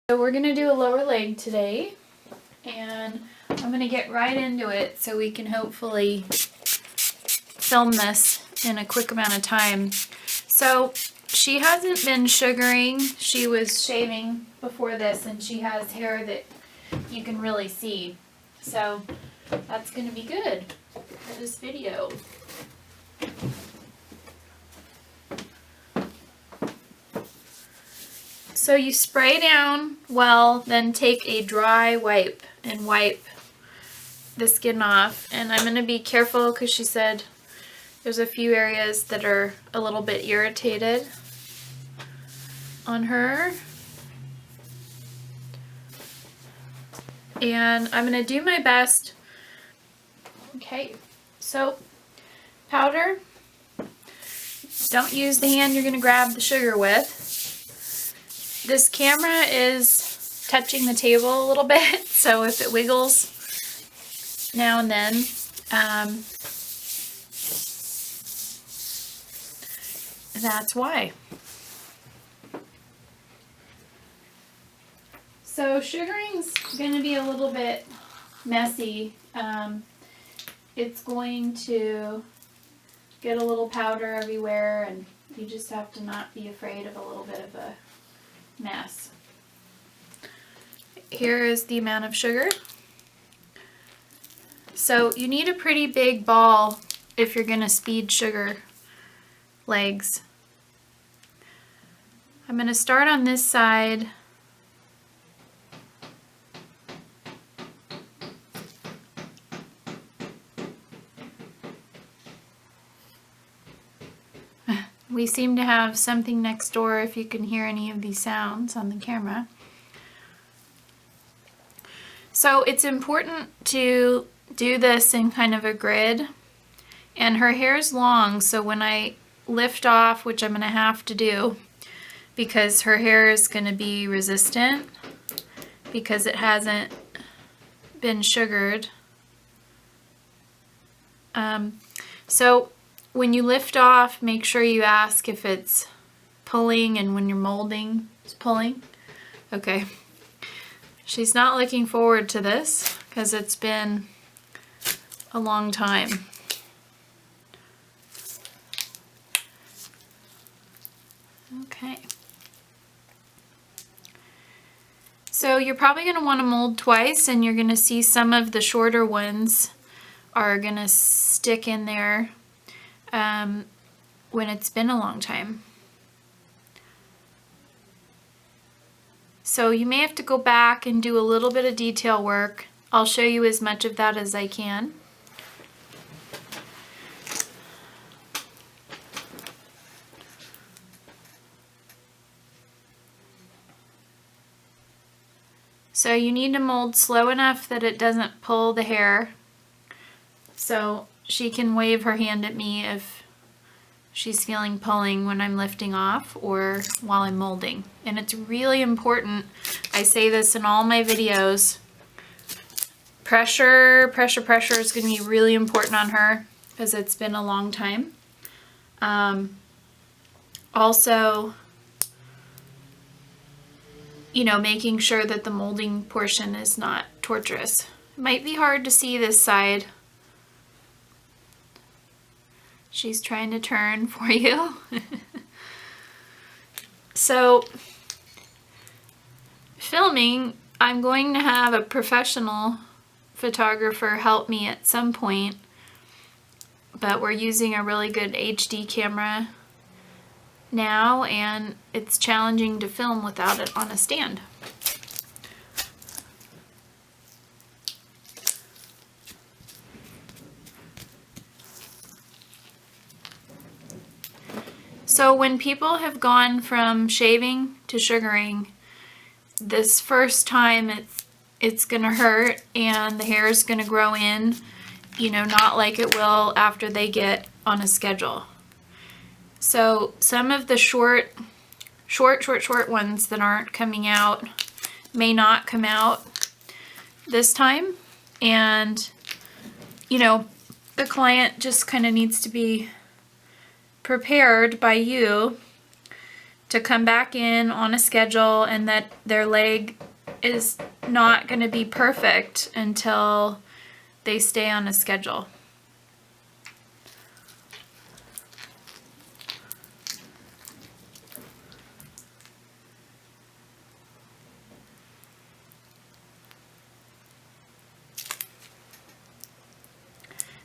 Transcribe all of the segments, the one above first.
So we're gonna do a lower leg today, and I'm gonna get right into it so we can hopefully film this in a quick amount of time. So she hasn't been sugaring. She was shaving before this, and she has hair that you can really see. So that's gonna be good for this video. So you spray down well, then take a dry wipe and wipe the skin off. And I'm going to be careful because she said there's a few areas that are a little bit irritated on her. And I'm going to do my best. Okay, so powder. Don't use the hand you're going to grab the sugar with. This camera is touching the table a little bit, so if it wiggles now and then, that's why. So sugaring's going to be a little bit messy. It's going to get a little powder everywhere, and you just have to not be afraid of a little bit of a mess. Here is the amount of sugar. So you need a pretty big ball if you're going to speed sugar legs. I'm going to start on this side. We seem to have something next door if you can hear any of these sounds on the camera. So it's important to do this in kind of a grid. And her hair is long, so when I lift off, which I'm going to have to do, because her hair is going to be resistant because it hasn't been sugared. So when you lift off, make sure you ask if it's pulling, and when you're molding, it's pulling. Okay. She's not looking forward to this because it's been a long time. Okay. So you're probably going to want to mold twice, and you're going to see some of the shorter ones are going to stick in there when it's been a long time. So you may have to go back and do a little bit of detail work. I'll show you as much of that as I can. So you need to mold slow enough that it doesn't pull the hair. So she can wave her hand at me if she's feeling pulling when I'm lifting off or while I'm molding. And it's really important, I say this in all my videos, pressure is going to be really important on her because it's been a long time. Also, you know, making sure that the molding portion is not torturous. It might be hard to see this side. She's trying to turn for you. So, filming, I'm going to have a professional photographer help me at some point, but we're using a really good HD camera now, and it's challenging to film without it on a stand. So when people have gone from shaving to sugaring, this first time it's gonna hurt and the hair is gonna grow in, you know, not like it will after they get on a schedule. So some of the short ones that aren't coming out may not come out this time, and you know, the client just kind of needs to be prepared by you to come back in on a schedule, and that their leg is not going to be perfect until they stay on a schedule.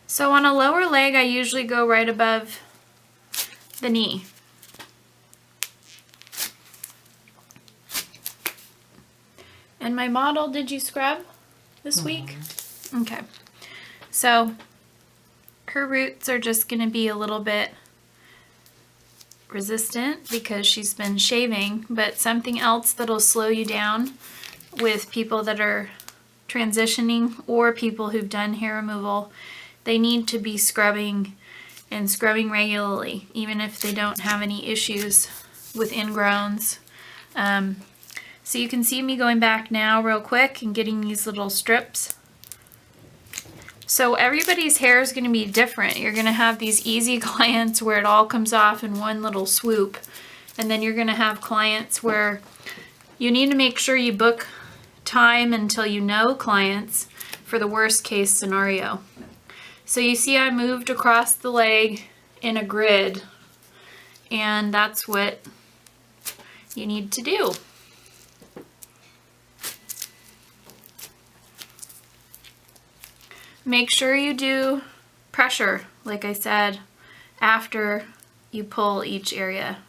So on a lower leg, I usually go right above the knee. And my model, did you scrub this week? Okay. So her roots are just going to be a little bit resistant because she's been shaving, but something else that'll slow you down with people that are transitioning or people who've done hair removal, they need to be scrubbing and scrubbing regularly, even if they don't have any issues with ingrowns. So you can see me going back now real quick and getting these little strips. So everybody's hair is going to be different. You're going to have these easy clients where it all comes off in one little swoop. And then you're going to have clients where you need to make sure you book time until you know clients for the worst case scenario. So you see I moved across the leg in a grid, and that's what you need to do. Make sure you do pressure, like I said, after you pull each area.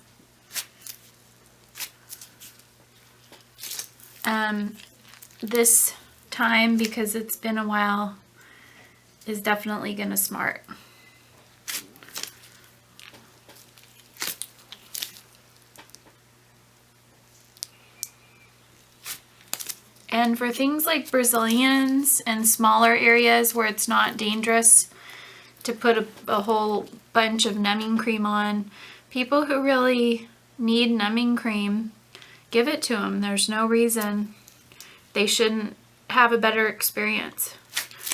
This time, because it's been a while, is definitely gonna smart. And for things like Brazilians and smaller areas where it's not dangerous to put a whole bunch of numbing cream on, people who really need numbing cream, give it to them. There's no reason they shouldn't have a better experience.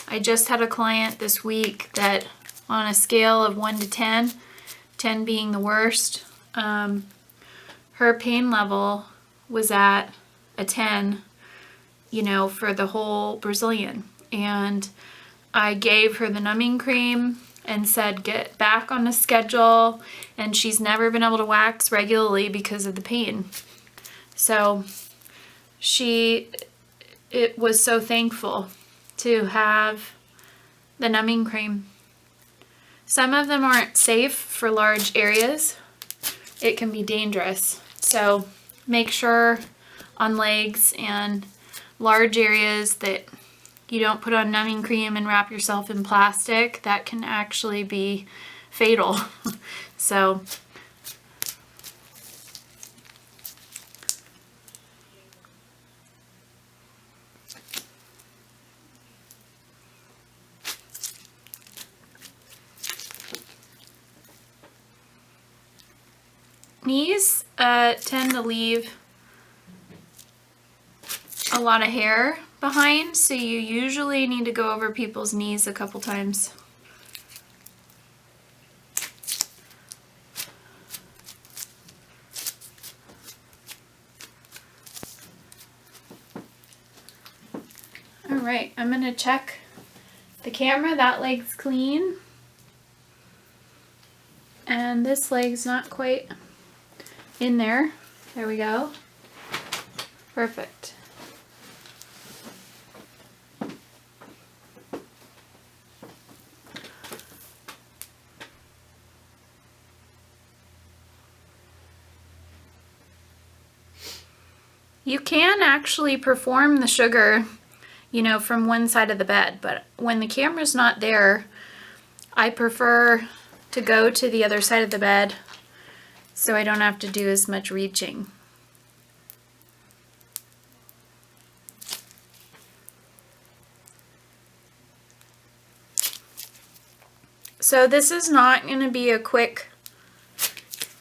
I just had a client this week that on a scale of 1 to 10, 10 being the worst, her pain level was at a 10, you know, for the whole Brazilian. And I gave her the numbing cream and said, get back on the schedule. And she's never been able to wax regularly because of the pain. So it was so thankful to have the numbing cream. Some of them aren't safe for large areas. It can be dangerous. So make sure on legs and large areas that you don't put on numbing cream and wrap yourself in plastic. That can actually be fatal. So knees tend to leave a lot of hair behind, so you usually need to go over people's knees a couple times. Alright, I'm going to check the camera. That leg's clean. And this leg's not quite in there. There we go. Perfect. You can actually perform the sugar, you know, from one side of the bed, but when the camera's not there, I prefer to go to the other side of the bed so I don't have to do as much reaching. So this is not going to be a quick,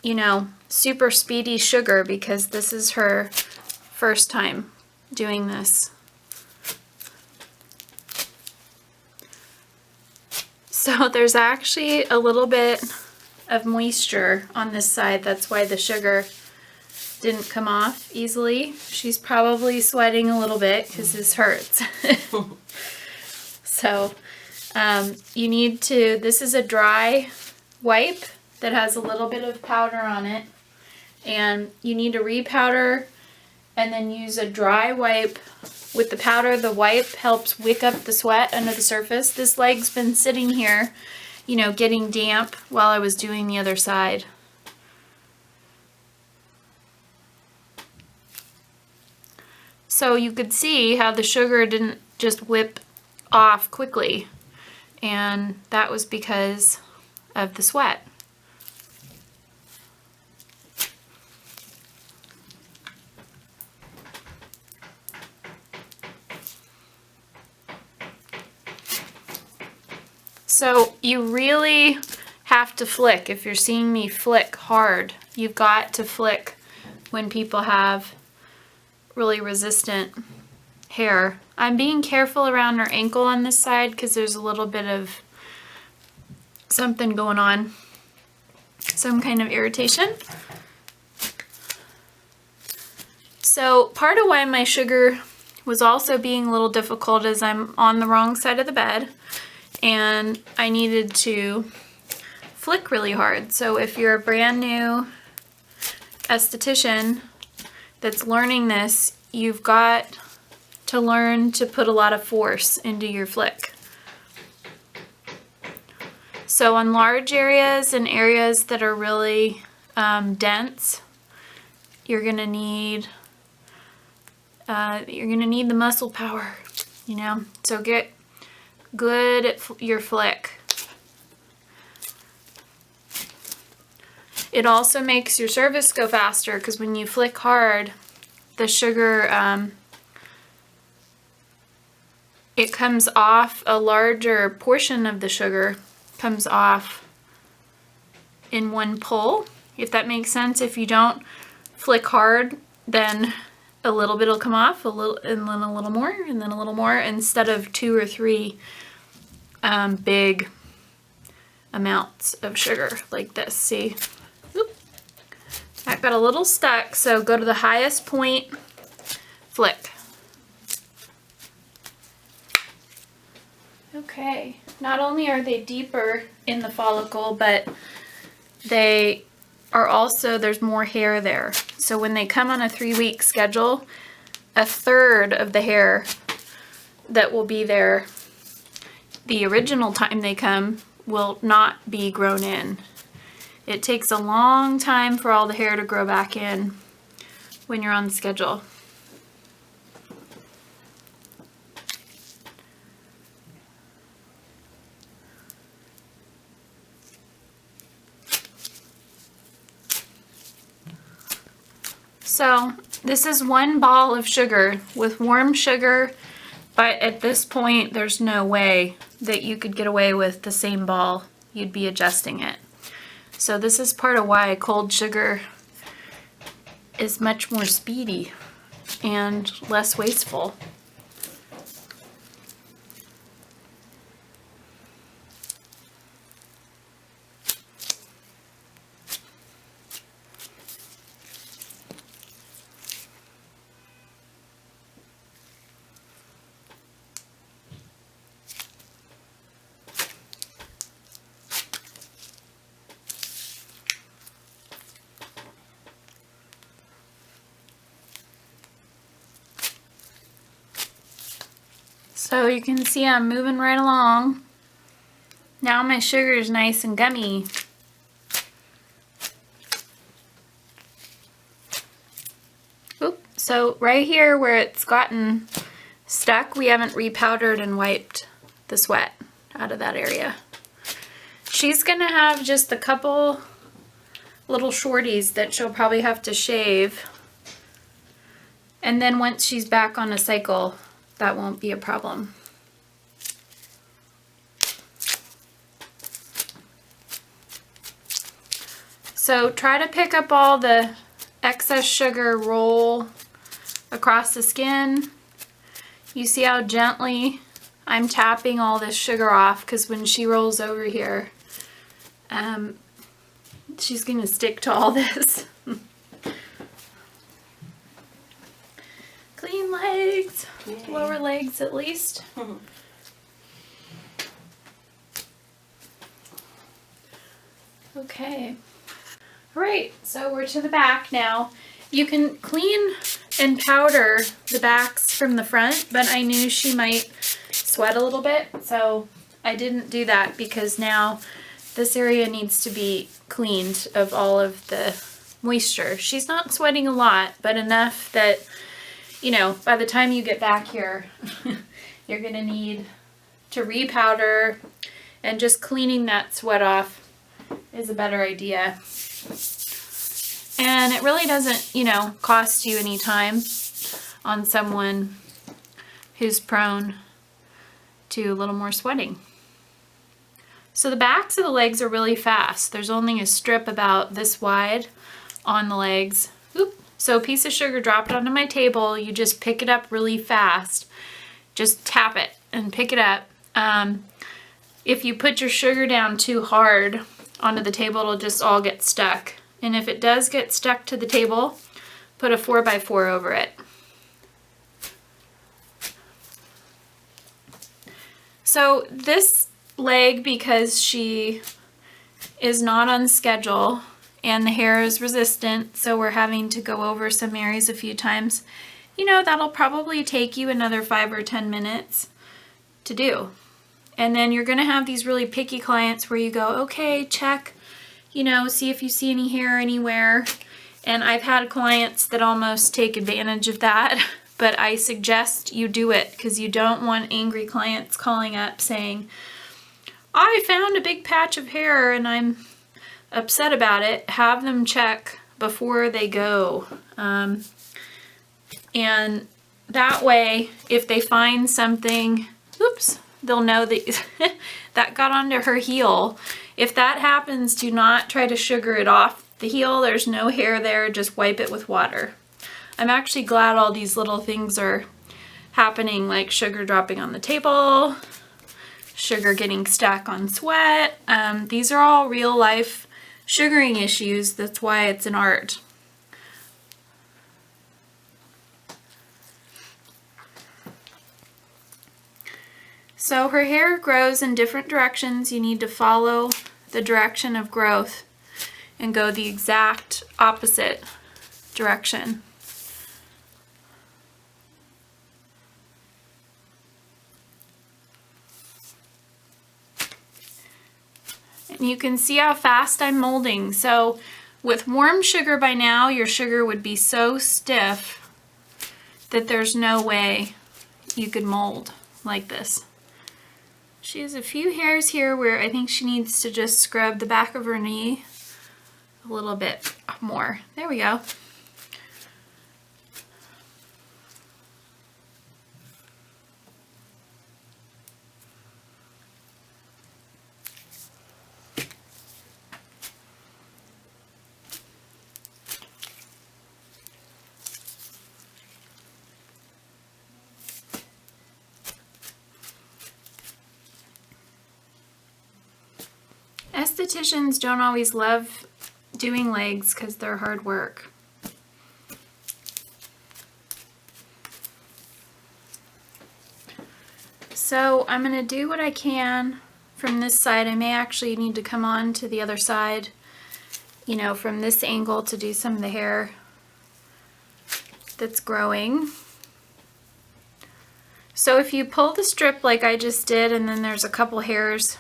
you know, super speedy sugar because this is her first time doing this. So there's actually a little bit of moisture on this side. That's why the sugar didn't come off easily. She's probably sweating a little bit because this hurts. So you need to, this is a dry wipe that has a little bit of powder on it, and you need to repowder and then use a dry wipe with the powder. The wipe helps wick up the sweat under the surface. This leg's been sitting here, you know, getting damp while I was doing the other side. So you could see how the sugar didn't just whip off quickly, and that was because of the sweat. So you really have to flick. If you're seeing me flick hard, you've got to flick when people have really resistant hair. I'm being careful around her ankle on this side because there's a little bit of something going on, some kind of irritation. So part of why my sugar was also being a little difficult is I'm on the wrong side of the bed, and I needed to flick really hard. So if you're a brand new esthetician that's learning this, you've got to learn to put a lot of force into your flick. So on large areas and areas that are really dense, you're gonna need the muscle power, you know. So get good at your flick. It also makes your service go faster because when you flick hard, the sugar, it comes off, a larger portion of the sugar comes off in one pull, if that makes sense. If you don't flick hard, then a little bit will come off, a little, and then a little more, and then a little more, instead of 2 or 3 big amounts of sugar like this. See? Oop. That got a little stuck, so go to the highest point, flick. Okay, not only are they deeper in the follicle, but they are also, there's more hair there. So when they come on a 3-week schedule, 1/3 of the hair that will be there the original time they come will not be grown in. It takes a long time for all the hair to grow back in when you're on the schedule. So this is 1 ball of sugar with warm sugar, but at this point there's no way that you could get away with the same ball. You'd be adjusting it. So this is part of why cold sugar is much more speedy and less wasteful. So you can see I'm moving right along. Now my sugar is nice and gummy. Oop. So right here where it's gotten stuck, we haven't repowdered and wiped the sweat out of that area. She's gonna have just a couple little shorties that she'll probably have to shave. And then once she's back on a cycle, that won't be a problem. So try to pick up all the excess sugar, roll across the skin. You see how gently I'm tapping all this sugar off, because when she rolls over here, she's gonna stick to all this. clean legs. Yay. Lower legs at least. Okay. Alright, so we're to the back now. You can clean and powder the backs from the front, but I knew she might sweat a little bit, so I didn't do that because now this area needs to be cleaned of all of the moisture. She's not sweating a lot, but enough that, you know, by the time you get back here, you're going to need to repowder, and just cleaning that sweat off is a better idea. And it really doesn't, you know, cost you any time on someone who's prone to a little more sweating. So the backs of the legs are really fast. There's only a strip about this wide on the legs. Oop. So a piece of sugar dropped onto my table. You just pick it up really fast. Just tap it and pick it up. If you put your sugar down too hard onto the table, it'll just all get stuck. And if it does get stuck to the table, put a 4x4 over it. So this leg, because she is not on schedule and the hair is resistant, so we're having to go over some areas a few times, you know, that'll probably take you another 5 or 10 minutes to do. And then you're going to have these really picky clients where you go, okay, check, you know, see if you see any hair anywhere. And I've had clients that almost take advantage of that, but I suggest you do it because you don't want angry clients calling up saying, I found a big patch of hair and I'm upset about it. Have them check before they go. And that way, if they find something, oops, they'll know that that got onto her heel. If that happens, do not try to sugar it off the heel. There's no hair there. Just wipe it with water. I'm actually glad all these little things are happening, like sugar dropping on the table, sugar getting stuck on sweat. These are all real life sugaring issues. That's why it's an art. So her hair grows in different directions. You need to follow the direction of growth and go the exact opposite direction. And you can see how fast I'm molding. So with warm sugar by now, your sugar would be so stiff that there's no way you could mold like this. She has a few hairs here where I think she needs to just scrub the back of her knee a little bit more. There we go. Estheticians don't always love doing legs because they're hard work. So I'm going to do what I can from this side. I may actually need to come on to the other side, you know, from this angle to do some of the hair that's growing. So if you pull the strip like I just did and then there's a couple hairs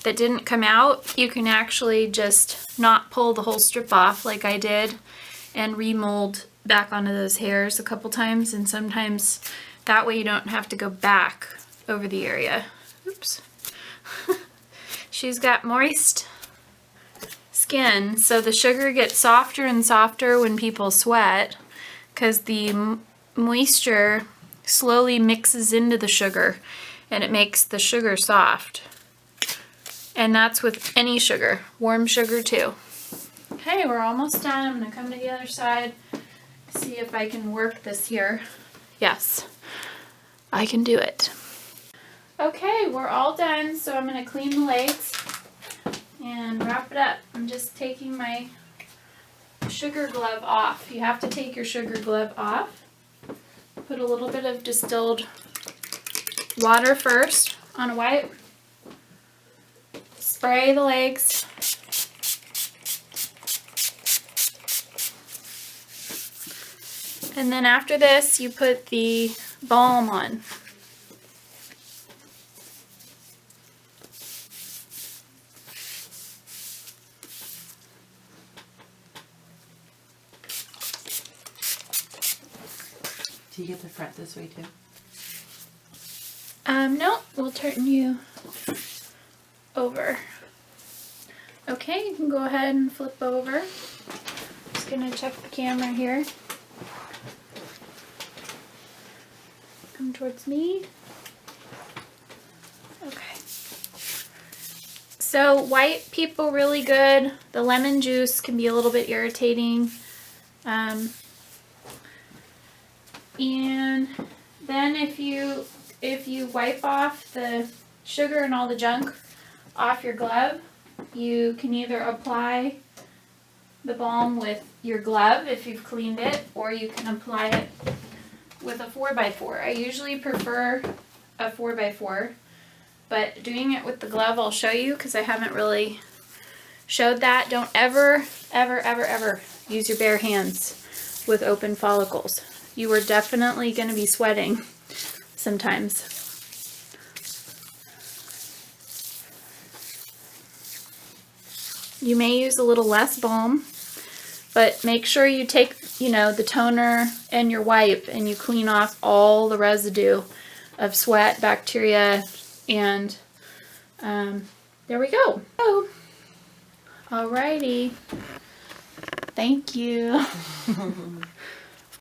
that didn't come out, you can actually just not pull the whole strip off like I did and remold back onto those hairs a couple times, and sometimes that way you don't have to go back over the area. Oops. She's got moist skin, so the sugar gets softer and softer when people sweat because the moisture slowly mixes into the sugar and it makes the sugar soft. And that's with any sugar, warm sugar too. Okay, we're almost done. I'm gonna come to the other side, see if I can work this here. Yes, I can do it. Okay, we're all done, so I'm gonna clean the legs and wrap it up. I'm just taking my sugar glove off. You have to take your sugar glove off. put a little bit of distilled water first on a wipe. Spray the legs. And then after this, you put the balm on. Do you get the front this way too? No, we'll turn you over. Okay, you can go ahead and flip over. Just gonna check the camera here. Come towards me. Okay. So white people really good. The lemon juice can be a little bit irritating. And then if you wipe off the sugar and all the junk off your glove, you can either apply the balm with your glove if you've cleaned it, or you can apply it with a 4x4. I usually prefer a 4x4, but doing it with the glove I'll show you because I haven't really showed that. Don't ever, ever, ever, ever use your bare hands with open follicles. You are definitely going to be sweating sometimes. You may use a little less balm, but make sure you take, the toner and your wipe and you clean off all the residue of sweat, bacteria, and there we go. Oh, alrighty. Thank you.